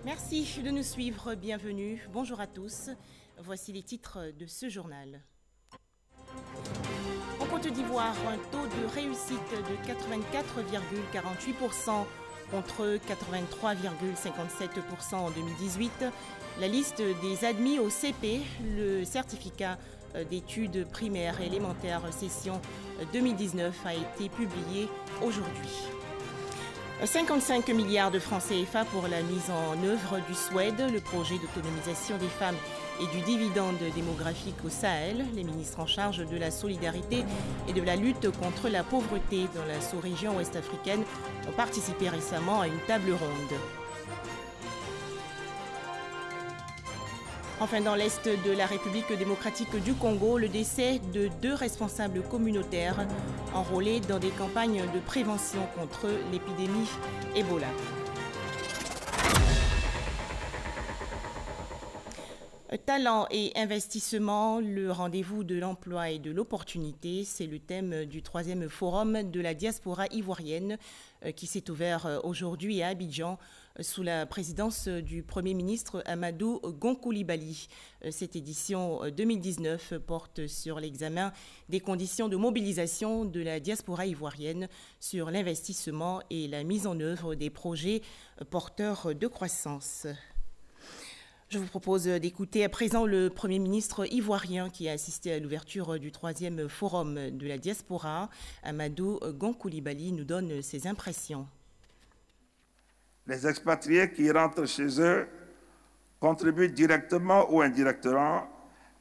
Merci de nous suivre, bienvenue, bonjour à tous. Voici les titres de ce journal. En Côte d'Ivoire, un taux de réussite de 84,48% contre 83,57% en 2018. La liste des admis au CP, le certificat d'études primaires et élémentaires session 2019 a été publiée aujourd'hui. 55 milliards de francs CFA pour la mise en œuvre du SWED, le projet d'autonomisation des femmes et du dividende démographique au Sahel. Les ministres en charge de la solidarité et de la lutte contre la pauvreté dans la sous-région ouest-africaine ont participé récemment à une table ronde. Enfin, dans l'est de la République démocratique du Congo, le décès de 2 responsables communautaires enrôlés dans des campagnes de prévention contre l'épidémie Ebola. Talent et investissement, le rendez-vous de l'emploi et de l'opportunité, c'est le thème du 3e forum de la diaspora ivoirienne qui s'est ouvert aujourd'hui à Abidjan sous la présidence du Premier ministre Amadou Gon Coulibaly. Cette édition 2019 porte sur l'examen des conditions de mobilisation de la diaspora ivoirienne sur l'investissement et la mise en œuvre des projets porteurs de croissance. Je vous propose d'écouter à présent le Premier ministre ivoirien qui a assisté à l'ouverture du 3e forum de la diaspora. Amadou Gon Coulibaly nous donne ses impressions. Les expatriés qui rentrent chez eux contribuent directement ou indirectement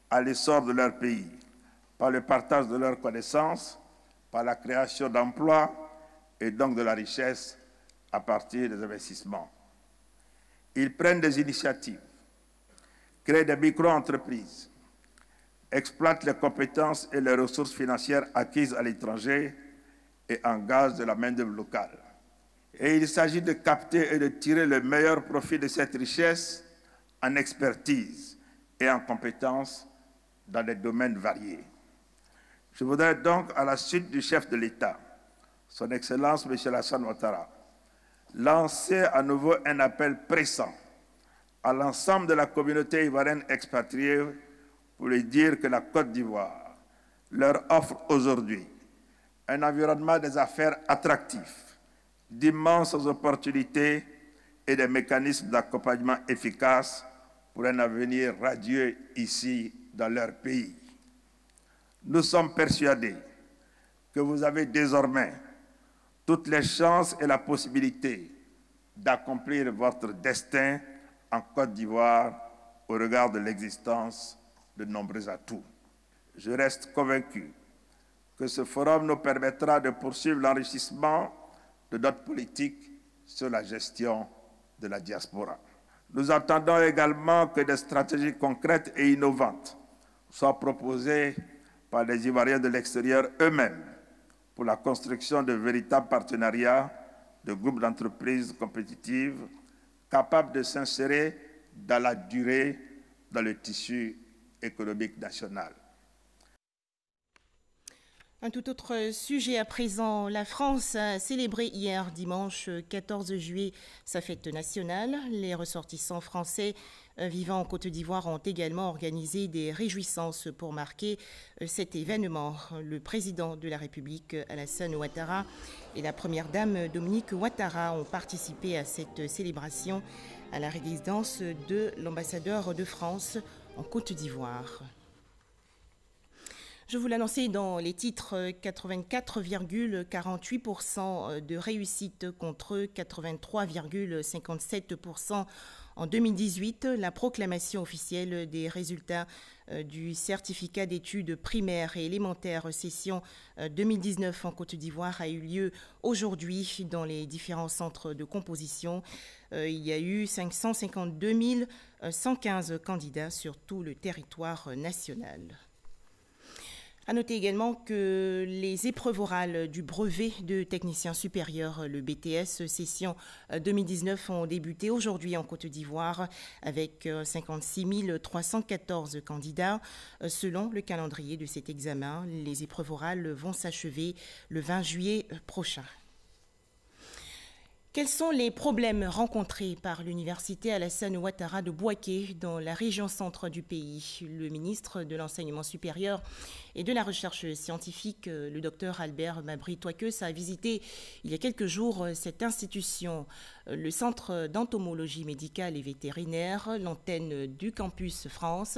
à l'essor de leur pays, par le partage de leurs connaissances, par la création d'emplois et donc de la richesse à partir des investissements. Ils prennent des initiatives, créent des micro-entreprises, exploitent les compétences et les ressources financières acquises à l'étranger et engagent de la main-d'œuvre locale. Et il s'agit de capter et de tirer le meilleur profit de cette richesse en expertise et en compétences dans des domaines variés. Je voudrais donc, à la suite du chef de l'État, son Excellence M. Alassane Ouattara, lancer à nouveau un appel pressant à l'ensemble de la communauté ivoirienne expatriée pour lui dire que la Côte d'Ivoire leur offre aujourd'hui un environnement des affaires attractif, d'immenses opportunités et des mécanismes d'accompagnement efficaces pour un avenir radieux ici dans leur pays. Nous sommes persuadés que vous avez désormais toutes les chances et la possibilité d'accomplir votre destin en Côte d'Ivoire au regard de l'existence de nombreux atouts. Je reste convaincu que ce forum nous permettra de poursuivre l'enrichissement de notre politique sur la gestion de la diaspora. Nous attendons également que des stratégies concrètes et innovantes soient proposées par les Ivoiriens de l'extérieur eux-mêmes pour la construction de véritables partenariats de groupes d'entreprises compétitives capables de s'insérer dans la durée dans le tissu économique national. Un tout autre sujet à présent. La France a célébré hier, dimanche 14 juillet, sa fête nationale. Les ressortissants français vivant en Côte d'Ivoire ont également organisé des réjouissances pour marquer cet événement. Le président de la République, Alassane Ouattara, et la première dame, Dominique Ouattara, ont participé à cette célébration à la résidence de l'ambassadeur de France en Côte d'Ivoire. Je vous l'annonçais dans les titres, 84,48% de réussite contre 83,57% en 2018. La proclamation officielle des résultats du certificat d'études primaires et élémentaires session 2019 en Côte d'Ivoire a eu lieu aujourd'hui dans les différents centres de composition. Il y a eu 552 115 candidats sur tout le territoire national. À noter également que les épreuves orales du brevet de technicien supérieur, le BTS session 2019, ont débuté aujourd'hui en Côte d'Ivoire avec 56 314 candidats. Selon le calendrier de cet examen, les épreuves orales vont s'achever le 20 juillet prochain. Quels sont les problèmes rencontrés par l'université Alassane Ouattara de Bouaké dans la région centre du pays? Le ministre de l'Enseignement supérieur et de la Recherche scientifique, le docteur Albert Mabry Touakeus, a visité il y a quelques jours cette institution, le centre d'entomologie médicale et vétérinaire, l'antenne du campus France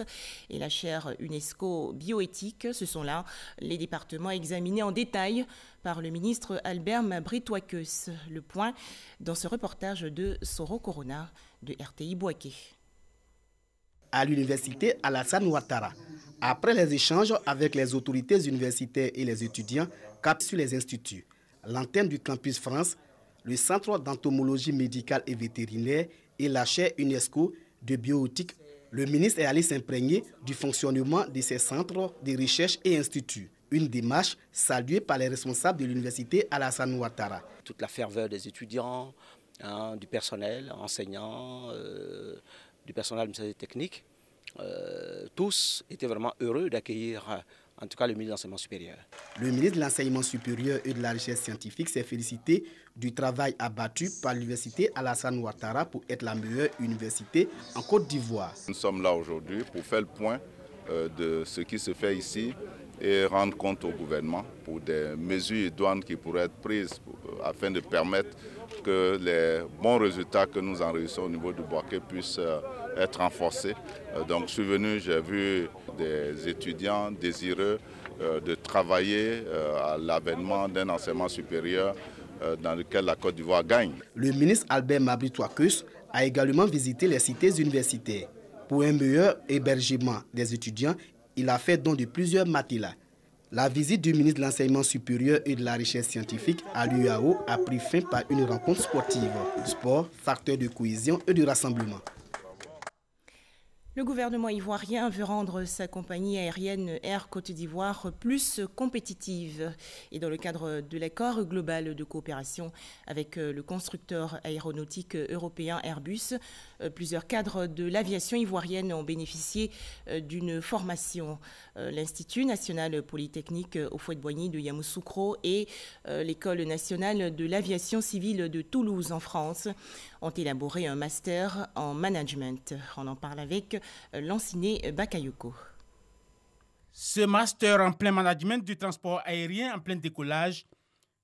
et la chaire UNESCO bioéthique. Ce sont là les départements examinés en détail par le ministre Albert Mabry Touakeus. Le point dans ce reportage de Soro Corona de RTI Bouaké. À l'université Alassane Ouattara, après les échanges avec les autorités universitaires et les étudiants cap sur les instituts, l'antenne du campus France, le centre d'entomologie médicale et vétérinaire et la chaire UNESCO de bioéthique, le ministre est allé s'imprégner du fonctionnement de ces centres de recherche et instituts. Une démarche saluée par les responsables de l'université Alassane Ouattara. Toute la ferveur des étudiants, du personnel enseignant, du personnel administratif technique, tous étaient vraiment heureux d'accueillir en tout cas le ministre de l'Enseignement supérieur. Le ministre de l'Enseignement supérieur et de la Recherche scientifique s'est félicité du travail abattu par l'université Alassane Ouattara pour être la meilleure université en Côte d'Ivoire. Nous sommes là aujourd'hui pour faire le point de ce qui se fait ici et rendre compte au gouvernement pour des mesures idoines qui pourraient être prises afin de permettre que les bons résultats que nous enregistrons au niveau du Bouaké puissent être renforcés. Donc je suis venu, j'ai vu des étudiants désireux de travailler à l'avènement d'un enseignement supérieur dans lequel la Côte d'Ivoire gagne. Le ministre Albert Mabry Touakeus a également visité les cités universitaires. Pour un meilleur hébergement des étudiants, il a fait don de plusieurs matelas. La visite du ministre de l'Enseignement supérieur et de la Recherche scientifique à l'UAO a pris fin par une rencontre sportive. Sport, facteur de cohésion et de rassemblement. Le gouvernement ivoirien veut rendre sa compagnie aérienne Air Côte d'Ivoire plus compétitive. Et dans le cadre de l'accord global de coopération avec le constructeur aéronautique européen Airbus, plusieurs cadres de l'aviation ivoirienne ont bénéficié d'une formation. L'Institut national polytechnique Houphouët-Boigny de Yamoussoukro et l'École nationale de l'aviation civile de Toulouse en France ont élaboré un master en management. On en parle avec Lanciné Bakayoko. Ce master en plein management du transport aérien en plein décollage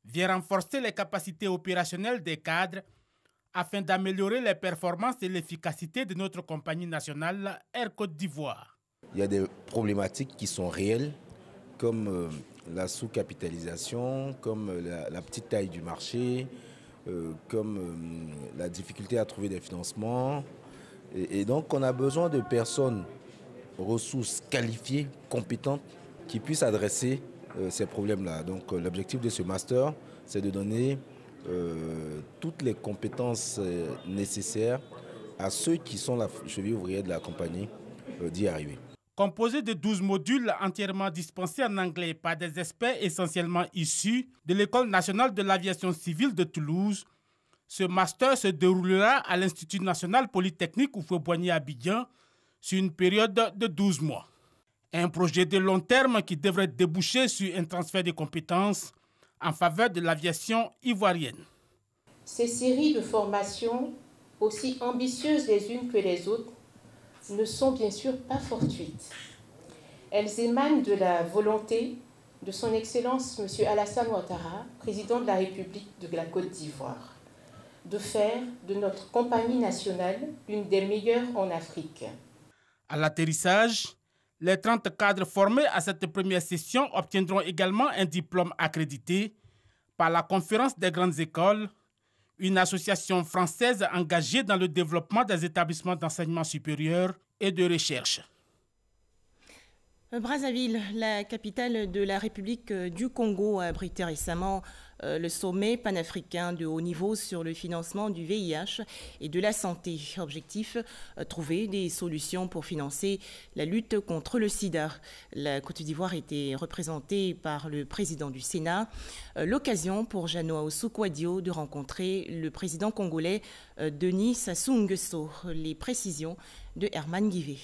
vient renforcer les capacités opérationnelles des cadres afin d'améliorer les performances et l'efficacité de notre compagnie nationale Air Côte d'Ivoire. Il y a des problématiques qui sont réelles, comme la sous-capitalisation, comme la petite taille du marché, comme la difficulté à trouver des financements. Et donc, on a besoin de personnes, ressources qualifiées, compétentes, qui puissent adresser ces problèmes-là. Donc, l'objectif de ce master, c'est de donner toutes les compétences nécessaires à ceux qui sont la cheville ouvrière de la compagnie d'y arriver. Composé de 12 modules entièrement dispensés en anglais par des experts essentiellement issus de l'École nationale de l'aviation civile de Toulouse, ce master se déroulera à l'Institut national polytechnique Houphouët-Boigny à Abidjan sur une période de 12 mois. Un projet de long terme qui devrait déboucher sur un transfert de compétences en faveur de l'aviation ivoirienne. Ces séries de formations, aussi ambitieuses les unes que les autres, ne sont bien sûr pas fortuites. Elles émanent de la volonté de son Excellence M. Alassane Ouattara, président de la République de la Côte d'Ivoire, de faire de notre compagnie nationale une des meilleures en Afrique. À l'atterrissage, les 30 cadres formés à cette première session obtiendront également un diplôme accrédité par la Conférence des grandes écoles, une association française engagée dans le développement des établissements d'enseignement supérieur et de recherche. Brazzaville, la capitale de la République du Congo, a abrité récemment le sommet panafricain de haut niveau sur le financement du VIH et de la santé. Objectif, trouver des solutions pour financer la lutte contre le sida. La Côte d'Ivoire était représentée par le président du Sénat. L'occasion pour Jeannot Ahoussou-Kouadio de rencontrer le président congolais Denis Sassou Nguesso. Les précisions de Herman Guivet.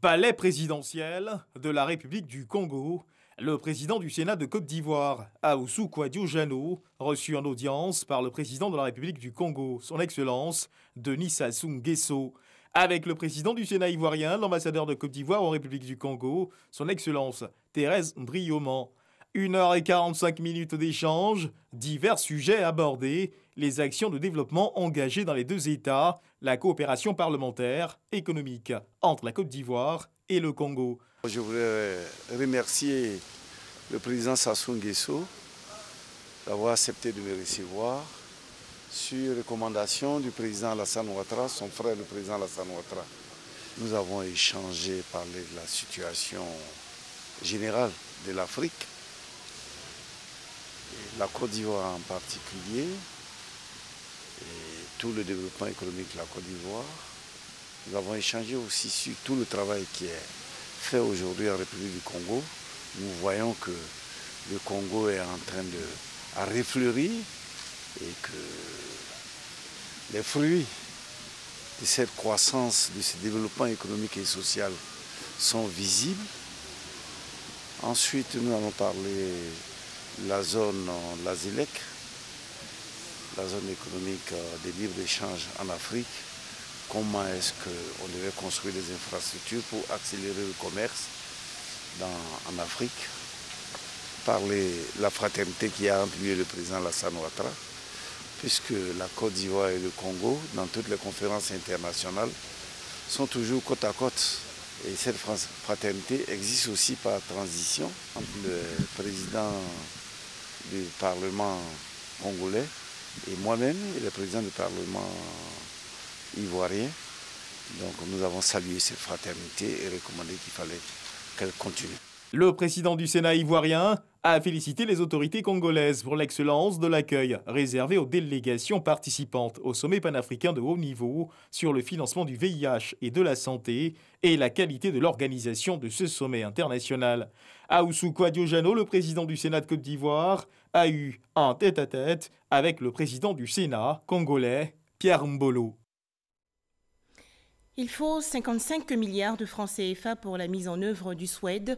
Palais présidentiel de la République du Congo, Le président du Sénat de Côte d'Ivoire, Ahoussou Kouadio-Jano, reçu en audience par le président de la République du Congo, son Excellence Denis Sassou Nguesso. Avec le président du Sénat ivoirien, l'ambassadeur de Côte d'Ivoire en République du Congo, son Excellence Thérèse Ndrioman. 1h45 d'échange, divers sujets abordés, les actions de développement engagées dans les deux États, la coopération parlementaire, économique entre la Côte d'Ivoire et le Congo. Je voudrais remercier le président Sassou Nguesso d'avoir accepté de me recevoir sur recommandation du président Alassane Ouattara, son frère le président Alassane Ouattara. Nous avons échangé, parlé de la situation générale de l'Afrique, la Côte d'Ivoire en particulier, et tout le développement économique de la Côte d'Ivoire. Nous avons échangé aussi sur tout le travail qui est fait aujourd'hui en République du Congo. Nous voyons que le Congo est en train de refleurir et que les fruits de cette croissance, de ce développement économique et social sont visibles. Ensuite, nous allons parler de la zone, la ZELEC, la zone économique de libre-échange en Afrique. Comment est-ce qu'on devait construire des infrastructures pour accélérer le commerce en Afrique. Parler de la fraternité qui a entre lui et le président Alassane Ouattara, puisque la Côte d'Ivoire et le Congo, dans toutes les conférences internationales, sont toujours côte à côte. Et cette fraternité existe aussi par transition entre le président du Parlement congolais et moi-même, et le président du Parlement ivoirien. Donc nous avons salué cette fraternité et recommandé qu'il fallait qu'elle continue. Le président du Sénat ivoirien a félicité les autorités congolaises pour l'excellence de l'accueil réservé aux délégations participantes au sommet panafricain de haut niveau sur le financement du VIH et de la santé et la qualité de l'organisation de ce sommet international. Ahoussou Kouadio-Jano, le président du Sénat de Côte d'Ivoire, a eu un tête-à-tête avec le président du Sénat congolais, Pierre Mbolo. Il faut 55 milliards de francs CFA pour la mise en œuvre du SWED,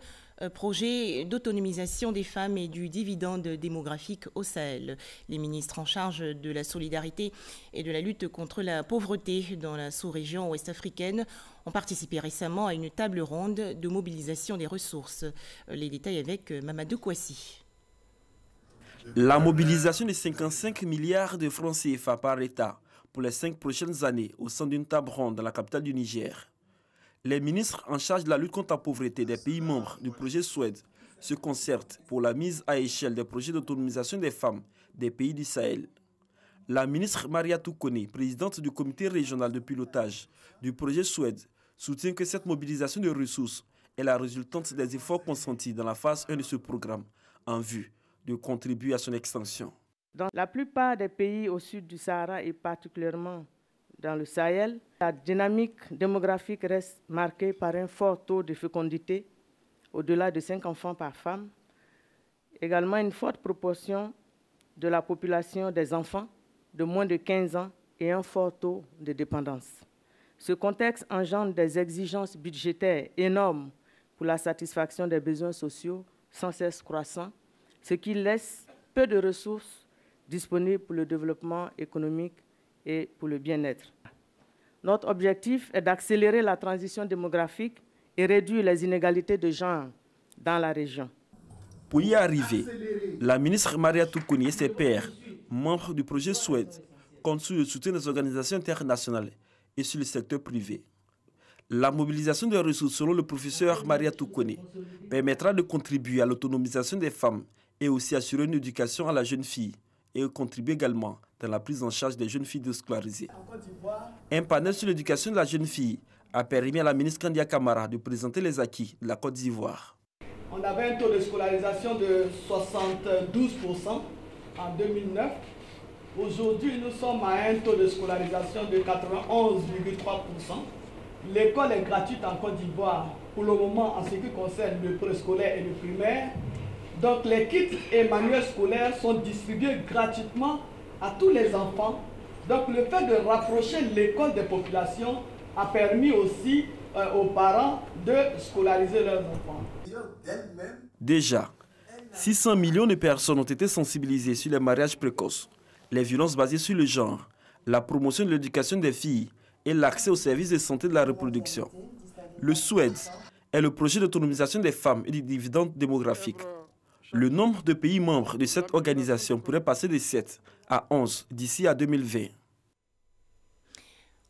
projet d'autonomisation des femmes et du dividende démographique au Sahel. Les ministres en charge de la solidarité et de la lutte contre la pauvreté dans la sous-région ouest-africaine ont participé récemment à une table ronde de mobilisation des ressources. Les détails avec Mamadou Kouassi. La mobilisation de 55 milliards de francs CFA par l'État pour les 5 prochaines années au sein d'une table ronde dans la capitale du Niger. Les ministres en charge de la lutte contre la pauvreté des pays membres du projet SWED se concertent pour la mise à échelle des projets d'autonomisation des femmes des pays du Sahel. La ministre Mariatou Koné, présidente du comité régional de pilotage du projet SWED, soutient que cette mobilisation de ressources est la résultante des efforts consentis dans la phase 1 de ce programme en vue de contribuer à son extension. Dans la plupart des pays au sud du Sahara et particulièrement dans le Sahel, la dynamique démographique reste marquée par un fort taux de fécondité, au-delà de 5 enfants par femme. Également une forte proportion de la population des enfants de moins de 15 ans et un fort taux de dépendance. Ce contexte engendre des exigences budgétaires énormes pour la satisfaction des besoins sociaux sans cesse croissants, ce qui laisse peu de ressources disponibles pour le développement économique et pour le bien-être. Notre objectif est d'accélérer la transition démographique et réduire les inégalités de genre dans la région. Pour y arriver, la ministre Mariatou Koné et ses pairs, membres du projet SWED, comptent sur le soutien des organisations internationales et sur le secteur privé. La mobilisation des ressources, selon le professeur Mariatou Koné, permettra de contribuer à l'autonomisation des femmes et aussi assurer une éducation à la jeune fille et contribuer également dans la prise en charge des jeunes filles déscolarisées. Un panel sur l'éducation de la jeune fille a permis à la ministre Kandia Camara de présenter les acquis de la Côte d'Ivoire. On avait un taux de scolarisation de 72% en 2009. Aujourd'hui, nous sommes à un taux de scolarisation de 91,3%. L'école est gratuite en Côte d'Ivoire pour le moment en ce qui concerne le préscolaire et le primaire. Donc les kits et manuels scolaires sont distribués gratuitement à tous les enfants. Donc le fait de rapprocher l'école des populations a permis aussi aux parents de scolariser leurs enfants. Déjà, 600 millions de personnes ont été sensibilisées sur les mariages précoces, les violences basées sur le genre, la promotion de l'éducation des filles et l'accès aux services de santé de la reproduction. Le SUED est le projet d'autonomisation des femmes et du dividende démographique. Le nombre de pays membres de cette organisation pourrait passer de 7 à 11 d'ici à 2020.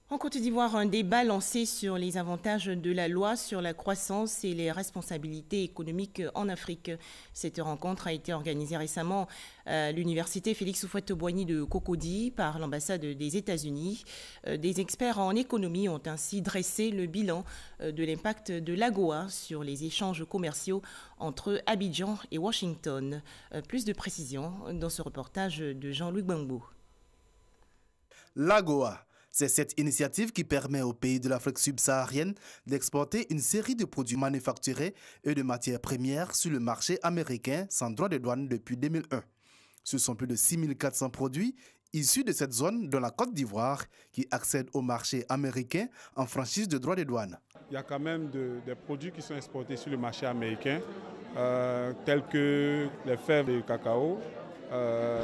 En Côte d'Ivoire, un débat lancé sur les avantages de la loi sur la croissance et les responsabilités économiques en Afrique. Cette rencontre a été organisée récemment à l'université Félix Houphouët-Boigny de Cocody par l'ambassade des États-Unis. Des experts en économie ont ainsi dressé le bilan de l'impact de l'AGOA sur les échanges commerciaux entre Abidjan et Washington. Plus de précisions dans ce reportage de Jean-Luc Gbangbo. L'AGOA, c'est cette initiative qui permet aux pays de l'Afrique subsaharienne d'exporter une série de produits manufacturés et de matières premières sur le marché américain sans droit de douane depuis 2001. Ce sont plus de 6400 produits issus de cette zone de la Côte d'Ivoire qui accèdent au marché américain en franchise de droit de douane. Il y a quand même des produits qui sont exportés sur le marché américain, tels que les fèves de cacao,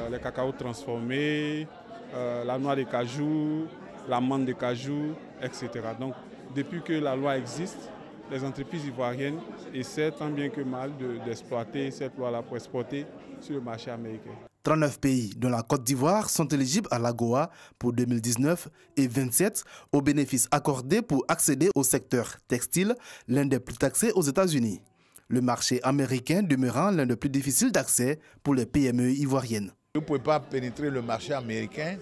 les cacao transformés, la noix de cajou, l'amande de cajou, etc. Donc, depuis que la loi existe, les entreprises ivoiriennes essaient tant bien que mal d'exploiter cette loi-là pour exporter sur le marché américain. 39 pays dont la Côte d'Ivoire sont éligibles à l'AGOA pour 2019 et 27 aux bénéfices accordés pour accéder au secteur textile, l'un des plus taxés aux États-Unis. Le marché américain demeurant l'un des plus difficiles d'accès pour les PME ivoiriennes. Vous ne pouvez pas pénétrer le marché américain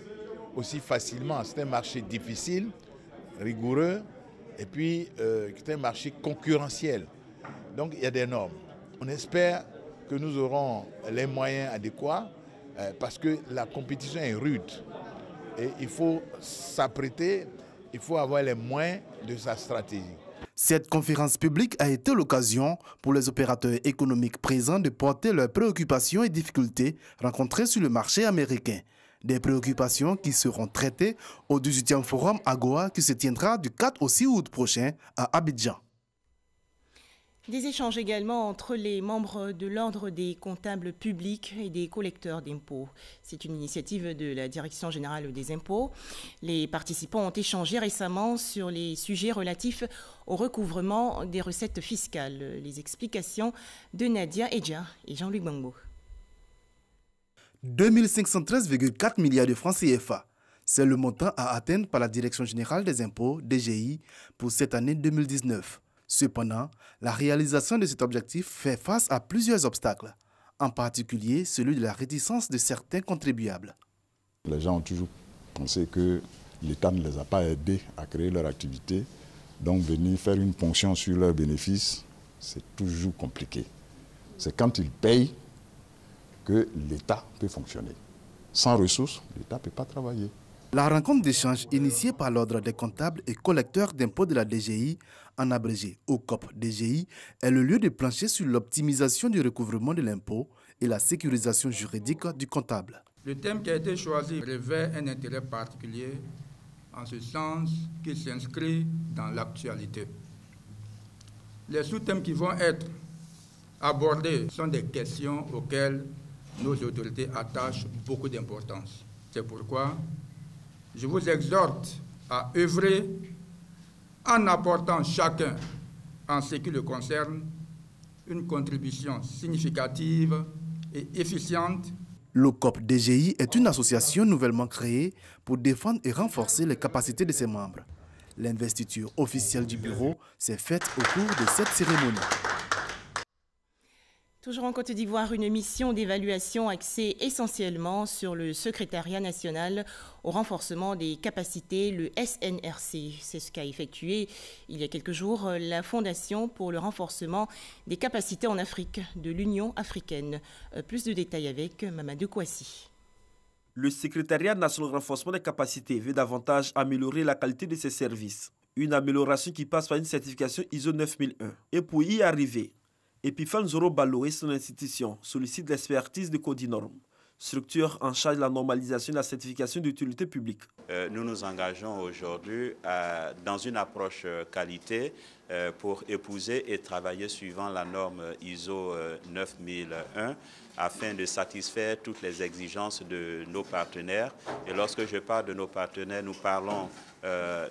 aussi facilement. C'est un marché difficile, rigoureux, et puis c'est un marché concurrentiel. Donc il y a des normes. On espère que nous aurons les moyens adéquats parce que la compétition est rude. Et il faut s'apprêter, il faut avoir les moyens de sa stratégie. Cette conférence publique a été l'occasion pour les opérateurs économiques présents de porter leurs préoccupations et difficultés rencontrées sur le marché américain. Des préoccupations qui seront traitées au 18e Forum AGOA qui se tiendra du 4 au 6 août prochain à Abidjan. Des échanges également entre les membres de l'Ordre des comptables publics et des collecteurs d'impôts. C'est une initiative de la Direction générale des impôts. Les participants ont échangé récemment sur les sujets relatifs au recouvrement des recettes fiscales. Les explications de Nadia Edja et Jean-Luc Gbangbo. 2513,4 milliards de francs CFA. C'est le montant à atteindre par la Direction générale des impôts, DGI, pour cette année 2019. Cependant, la réalisation de cet objectif fait face à plusieurs obstacles, en particulier celui de la réticence de certains contribuables. Les gens ont toujours pensé que l'État ne les a pas aidés à créer leur activité, donc venir faire une ponction sur leurs bénéfices, c'est toujours compliqué. C'est quand ils payent que l'État peut fonctionner. Sans ressources, l'État ne peut pas travailler. La rencontre d'échange initiée par l'Ordre des comptables et collecteurs d'impôts de la DGI, en abrégé OCOP-DGI, est le lieu de plancher sur l'optimisation du recouvrement de l'impôt et la sécurisation juridique du comptable. Le thème qui a été choisi revêt un intérêt particulier en ce sens qu'il s'inscrit dans l'actualité. Les sous-thèmes qui vont être abordés sont des questions auxquelles nos autorités attachent beaucoup d'importance. C'est pourquoi je vous exhorte à œuvrer en apportant chacun, en ce qui le concerne, une contribution significative et efficiente. L'OCOP-DGI est une association nouvellement créée pour défendre et renforcer les capacités de ses membres. L'investiture officielle du bureau s'est faite au cours de cette cérémonie. Toujours en Côte d'Ivoire, une mission d'évaluation axée essentiellement sur le secrétariat national au renforcement des capacités, le SNRC. C'est ce qu'a effectué il y a quelques jours la Fondation pour le renforcement des capacités en Afrique de l'Union africaine. Plus de détails avec Mamadou Kouassi. Le secrétariat national de renforcement des capacités veut davantage améliorer la qualité de ses services. Une amélioration qui passe par une certification ISO 9001. Et pour y arriver, Epiphane Zoro Ballo et son institution sollicitent l'expertise de Codinorm structure en charge de la normalisation et de la certification d'utilité publique. Nous nous engageons aujourd'hui dans une approche qualité pour épouser et travailler suivant la norme ISO 9001 afin de satisfaire toutes les exigences de nos partenaires. Et lorsque je parle de nos partenaires, nous parlons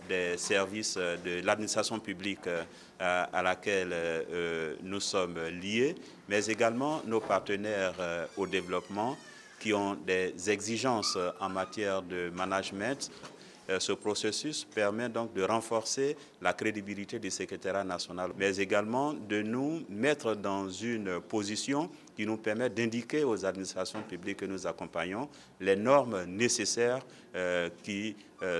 des services de l'administration publique à laquelle nous sommes liés, mais également nos partenaires au développement qui ont des exigences en matière de management. Ce processus permet donc de renforcer la crédibilité du secrétariat national, mais également de nous mettre dans une position qui nous permet d'indiquer aux administrations publiques que nous accompagnons les normes nécessaires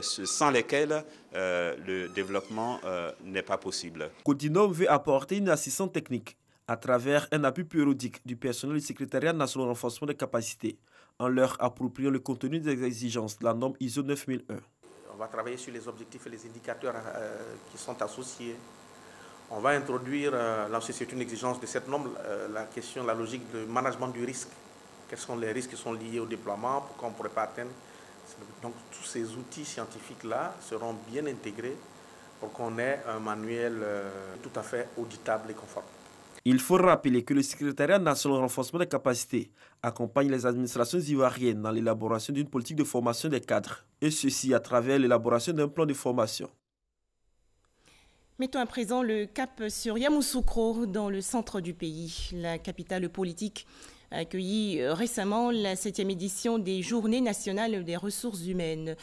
sans lesquelles le développement n'est pas possible. Codinome veut apporter une assistance technique à travers un appui périodique du personnel du secrétariat national de renforcement des capacités en leur appropriant le contenu des exigences de la norme ISO 9001. On va travailler sur les objectifs et les indicateurs qui sont associés. On va introduire, là aussi c'est une exigence de cette norme, la logique de management du risque. Quels sont les risques qui sont liés au déploiement, pourquoi on ne pourrait pas atteindre. Donc tous ces outils scientifiques-là seront bien intégrés pour qu'on ait un manuel tout à fait auditable et conforme. Il faut rappeler que le secrétariat national de renforcement des capacités accompagne les administrations ivoiriennes dans l'élaboration d'une politique de formation des cadres, et ceci à travers l'élaboration d'un plan de formation. Mettons à présent le cap sur Yamoussoukro, dans le centre du pays. La capitale politique a accueilli récemment la 7e édition des Journées nationales des ressources humaines.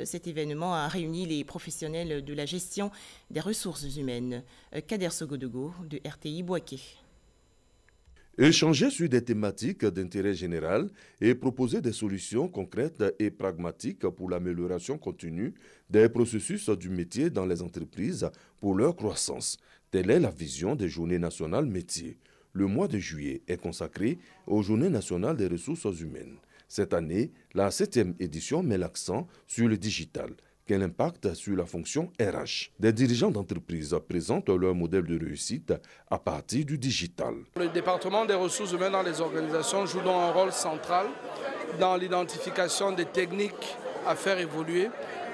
Cet événement a réuni les professionnels de la gestion des ressources humaines. Kader Sogodego de RTI Bouaké. Échanger sur des thématiques d'intérêt général et proposer des solutions concrètes et pragmatiques pour l'amélioration continue des processus du métier dans les entreprises pour leur croissance. Telle est la vision des Journées nationales métiers. Le mois de juillet est consacré aux Journées nationales des ressources humaines. Cette année, la 7e édition met l'accent sur le digital. Quel impact sur la fonction RH? Des dirigeants d'entreprises présentent leur modèle de réussite à partir du digital. Le département des ressources humaines dans les organisations joue donc un rôle central dans l'identification des techniques à faire évoluer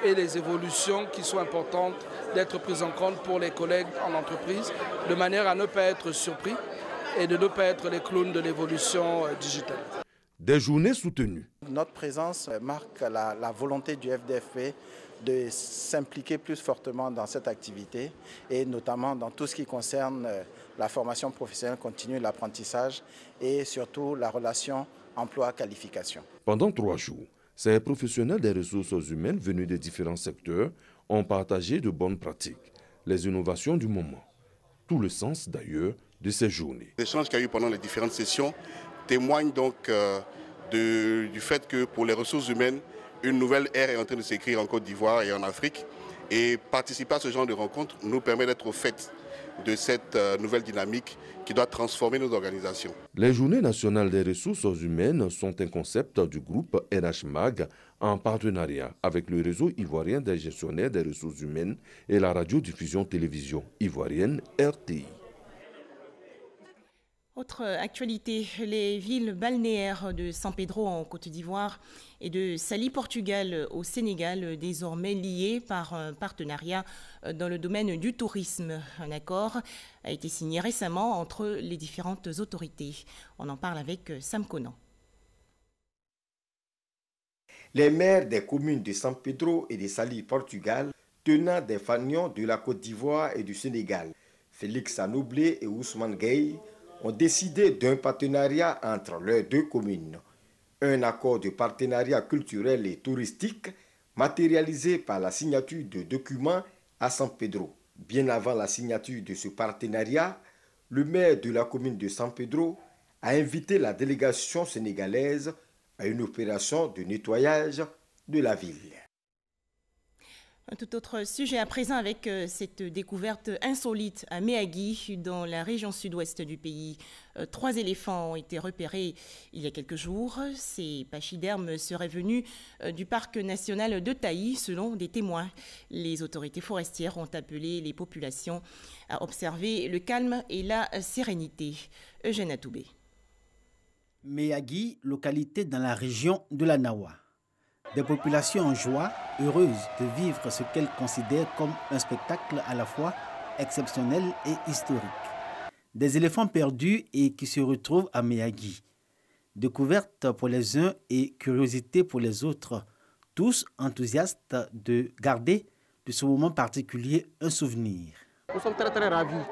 et les évolutions qui sont importantes d'être prises en compte pour les collègues en entreprise, de manière à ne pas être surpris et de ne pas être les clowns de l'évolution digitale. Des journées soutenues. Notre présence marque la volonté du FDFP de s'impliquer plus fortement dans cette activité et notamment dans tout ce qui concerne la formation professionnelle continue, l'apprentissage et surtout la relation emploi-qualification. Pendant 3 jours, ces professionnels des ressources humaines venus des différents secteurs ont partagé de bonnes pratiques, les innovations du moment. Tout le sens d'ailleurs de ces journées. L'échange qu'il y a eu pendant les différentes sessions témoigne donc du fait que pour les ressources humaines, une nouvelle ère est en train de s'écrire en Côte d'Ivoire et en Afrique. Et participer à ce genre de rencontres nous permet d'être au fait de cette nouvelle dynamique qui doit transformer nos organisations. Les Journées nationales des ressources humaines sont un concept du groupe NHMAG en partenariat avec le réseau ivoirien des gestionnaires des ressources humaines et la radiodiffusion télévision ivoirienne RTI. Autre actualité, les villes balnéaires de San Pedro en Côte d'Ivoire et de Saly, Portugal au Sénégal, désormais liées par un partenariat dans le domaine du tourisme. Un accord a été signé récemment entre les différentes autorités. On en parle avec Sam Conan. Les maires des communes de San Pedro et de Saly, Portugal, tenant des fanions de la Côte d'Ivoire et du Sénégal, Félix Anoublé et Ousmane Gueye, ont décidé d'un partenariat entre leurs 2 communes. Un accord de partenariat culturel et touristique matérialisé par la signature de documents à San Pedro. Bien avant la signature de ce partenariat, le maire de la commune de San Pedro a invité la délégation sénégalaise à une opération de nettoyage de la ville. Un tout autre sujet à présent avec cette découverte insolite à Méagui, dans la région sud-ouest du pays. 3 éléphants ont été repérés il y a quelques jours. Ces pachydermes seraient venus du parc national de Taï, selon des témoins. Les autorités forestières ont appelé les populations à observer le calme et la sérénité. Eugène Atoubé. Meyagui, localité dans la région de la Nawa. Des populations en joie, heureuses de vivre ce qu'elles considèrent comme un spectacle à la fois exceptionnel et historique. Des éléphants perdus et qui se retrouvent à Meyagui. Découverte pour les uns et curiosité pour les autres, tous enthousiastes de garder de ce moment particulier un souvenir. Nous sommes très très ravis.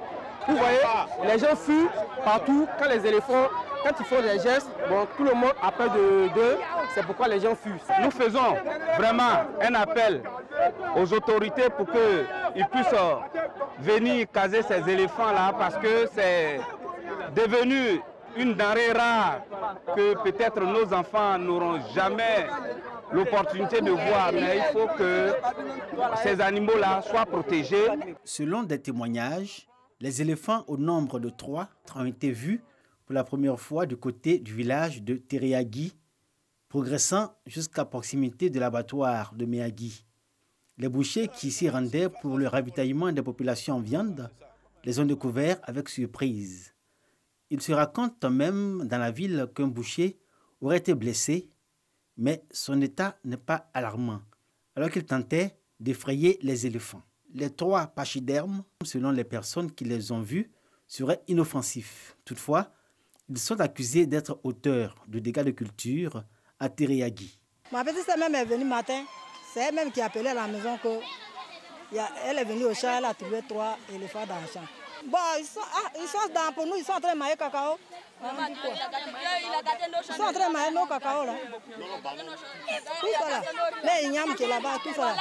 Vous voyez, les gens fuient partout quand les éléphants, quand ils font des gestes, bon, tout le monde a peur d'eux, c'est pourquoi les gens fuient. Nous faisons vraiment un appel aux autorités pour qu'ils puissent venir caser ces éléphants-là parce que c'est devenu une denrée rare que peut-être nos enfants n'auront jamais l'opportunité de voir, mais il faut que ces animaux-là soient protégés. Selon des témoignages, les éléphants au nombre de 3 ont été vus pour la première fois du côté du village de Tereagui, progressant jusqu'à proximité de l'abattoir de Meyagui. Les bouchers qui s'y rendaient pour le ravitaillement des populations en viande les ont découverts avec surprise. Il se raconte même dans la ville qu'un boucher aurait été blessé, mais son état n'est pas alarmant, alors qu'il tentait d'effrayer les éléphants. Les 3 pachydermes, selon les personnes qui les ont vus, seraient inoffensifs. Toutefois, ils sont accusés d'être auteurs de dégâts de culture à Tereagui. Ma petite sœur même est venue matin, c'est elle-même qui a appelé à la maison qu'elle est venue au champ, elle a trouvé 3 éléphants dans le champ. Bon, ils sont dans pour nous, ils sont en train de mailler cacao. Ils sont en train de mailler nos cacao là. Tout ça là. Les ignames qui est là-bas, tout ça là.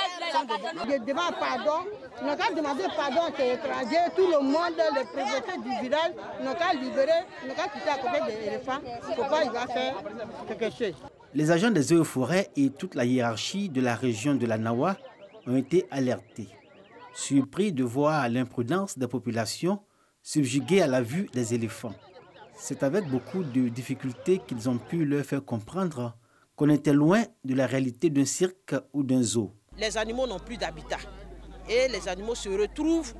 Je demande pardon. Nous avons demandé pardon aux étrangers, tout le monde, les préfets du village, nous avons libéré, nous avons quitté à côté des éléphants. Pourquoi il va faire quelque chose? Les agents des eaux et forêts et toute la hiérarchie de la région de la Nawa ont été alertés. Surpris de voir l'imprudence des populations subjuguées à la vue des éléphants. C'est avec beaucoup de difficultés qu'ils ont pu leur faire comprendre qu'on était loin de la réalité d'un cirque ou d'un zoo. Les animaux n'ont plus d'habitat et les animaux se retrouvent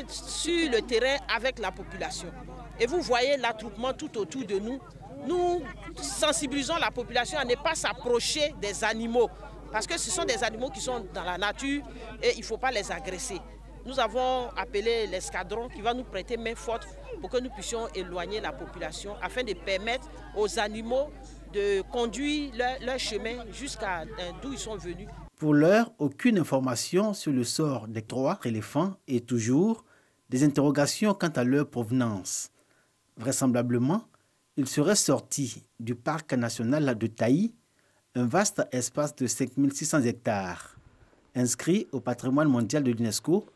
sur le terrain avec la population. Et vous voyez l'attroupement tout autour de nous. Nous sensibilisons la population à ne pas s'approcher des animaux. Parce que ce sont des animaux qui sont dans la nature et il ne faut pas les agresser. Nous avons appelé l'escadron qui va nous prêter main forte pour que nous puissions éloigner la population afin de permettre aux animaux de conduire leur chemin jusqu'à d'où ils sont venus. Pour l'heure, aucune information sur le sort des 3 éléphants et toujours des interrogations quant à leur provenance. Vraisemblablement, ils seraient sortis du parc national de Taï, un vaste espace de 5600 hectares, inscrit au patrimoine mondial de l'UNESCO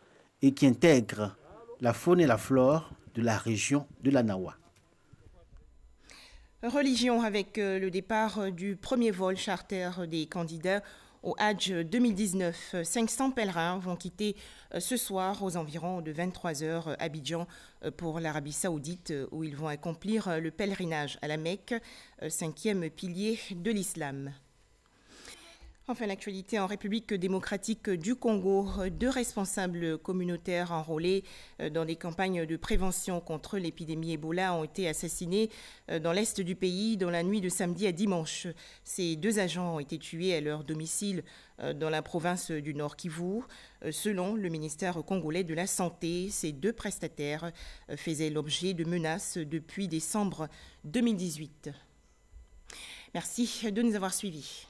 et qui intègre la faune et la flore de la région de la Nawa. Religion avec le départ du premier vol charter des candidats au Hajj 2019. 500 pèlerins vont quitter ce soir aux environs de 23h Abidjan pour l'Arabie Saoudite où ils vont accomplir le pèlerinage à la Mecque, 5e pilier de l'islam. Enfin, l'actualité en République démocratique du Congo, 2 responsables communautaires enrôlés dans des campagnes de prévention contre l'épidémie Ebola ont été assassinés dans l'est du pays dans la nuit de samedi à dimanche. Ces 2 agents ont été tués à leur domicile dans la province du Nord Kivu. Selon le ministère congolais de la Santé, ces 2 prestataires faisaient l'objet de menaces depuis décembre 2018. Merci de nous avoir suivis.